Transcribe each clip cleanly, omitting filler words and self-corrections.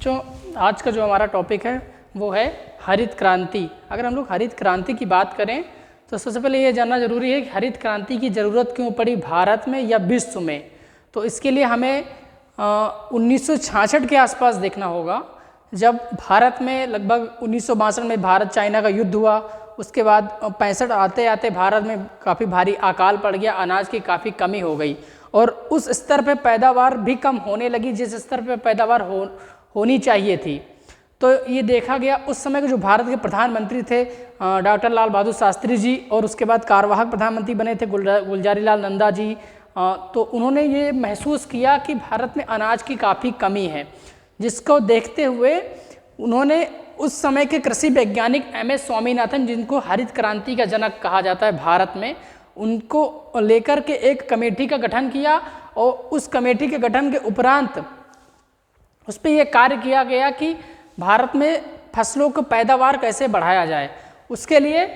बच्चों, आज का जो हमारा टॉपिक है वो है हरित क्रांति। अगर हम लोग हरित क्रांति की बात करें तो सबसे पहले ये जानना जरूरी है कि हरित क्रांति की ज़रूरत क्यों पड़ी भारत में या विश्व में। तो इसके लिए हमें 1966 के आसपास देखना होगा, जब भारत में लगभग 1962 में भारत चाइना का युद्ध हुआ। उसके बाद 65 आते आते भारत में काफ़ी भारी अकाल पड़ गया, अनाज की काफ़ी कमी हो गई और उस स्तर पे पैदावार भी कम होने लगी जिस स्तर पे पैदावार होनी चाहिए थी। तो ये देखा गया उस समय के जो भारत के प्रधानमंत्री थे डॉक्टर लाल बहादुर शास्त्री जी, और उसके बाद कार्यवाहक प्रधानमंत्री बने थे गुलजारी लाल नंदा जी। तो उन्होंने ये महसूस किया कि भारत में अनाज की काफ़ी कमी है, जिसको देखते हुए उन्होंने उस समय के कृषि वैज्ञानिक MS स्वामीनाथन, जिनको हरित क्रांति का जनक कहा जाता है भारत में, उनको लेकर के एक कमेटी का गठन किया और उस कमेटी के गठन के उपरांत उस पर यह कार्य किया गया कि भारत में फसलों को पैदावार कैसे बढ़ाया जाए। उसके लिए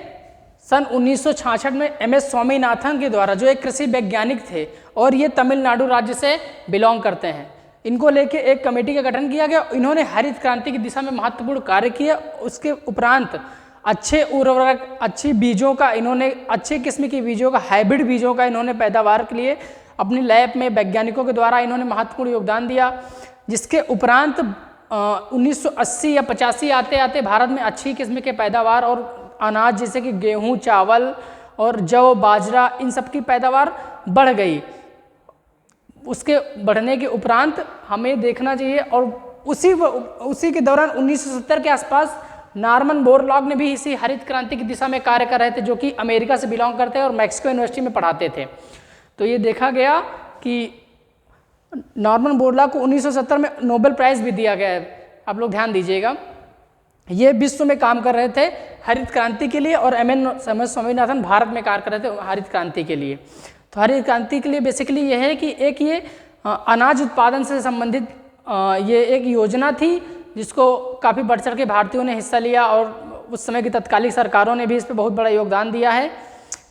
सन 1966 में MS स्वामीनाथन के द्वारा, जो एक कृषि वैज्ञानिक थे और ये तमिलनाडु राज्य से बिलोंग करते हैं, इनको लेके एक कमेटी का गठन किया गया। इन्होंने हरित क्रांति की दिशा में महत्वपूर्ण कार्य किया। उसके उपरांत अच्छे उर्वरक, अच्छी बीजों का, इन्होंने अच्छे किस्म के बीजों का, हाइब्रिड बीजों का इन्होंने पैदावार के लिए अपनी लैब में वैज्ञानिकों के द्वारा इन्होंने महत्वपूर्ण योगदान दिया। जिसके उपरांत 1980 या 85 आते आते भारत में अच्छी किस्म के पैदावार और अनाज जैसे कि गेहूं, चावल और जौ, बाजरा, इन सब की पैदावार बढ़ गई। उसके बढ़ने के उपरांत हमें देखना चाहिए, और उसी के दौरान 1970 के आसपास नॉर्मन बोरलॉग ने भी इसी हरित क्रांति की दिशा में कार्य कर रहे थे, जो कि अमेरिका से बिलोंग करते हैं और मैक्सिको यूनिवर्सिटी में पढ़ाते थे। तो ये देखा गया कि नॉर्मन बोरलॉग को 1970 में नोबेल प्राइज़ भी दिया गया है। आप लोग ध्यान दीजिएगा, ये विश्व में काम कर रहे थे हरित क्रांति के लिए और MS स्वामीनाथन भारत में कार्य कर रहे थे हरित क्रांति के लिए। तो हरित क्रांति के लिए बेसिकली ये है कि एक ये अनाज उत्पादन से संबंधित ये एक योजना थी, जिसको काफ़ी बढ़ चढ़ के भारतीयों ने हिस्सा लिया और उस समय की तत्कालीन सरकारों ने भी इस पर बहुत बड़ा योगदान दिया है।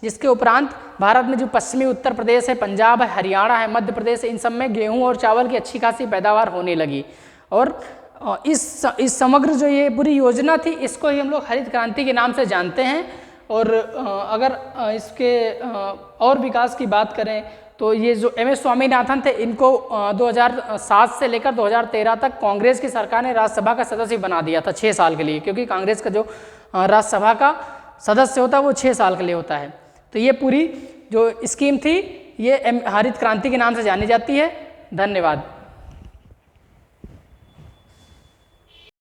जिसके उपरांत भारत में जो पश्चिमी उत्तर प्रदेश है, पंजाब है, हरियाणा है, मध्य प्रदेश है, इन सब में गेहूं और चावल की अच्छी खासी पैदावार होने लगी। और इस समग्र जो ये पूरी योजना थी, इसको ही हम लोग हरित क्रांति के नाम से जानते हैं। और अगर इसके और विकास की बात करें तो ये जो MS स्वामीनाथन थे, इनको 2007 से लेकर 2013 तक कांग्रेस की सरकार ने राज्यसभा का सदस्य बना दिया था 6 साल के लिए, क्योंकि कांग्रेस का जो राज्यसभा का सदस्य होता है वो 6 साल के लिए होता है। तो ये पूरी जो स्कीम थी ये हरित क्रांति के नाम से जानी जाती है। धन्यवाद।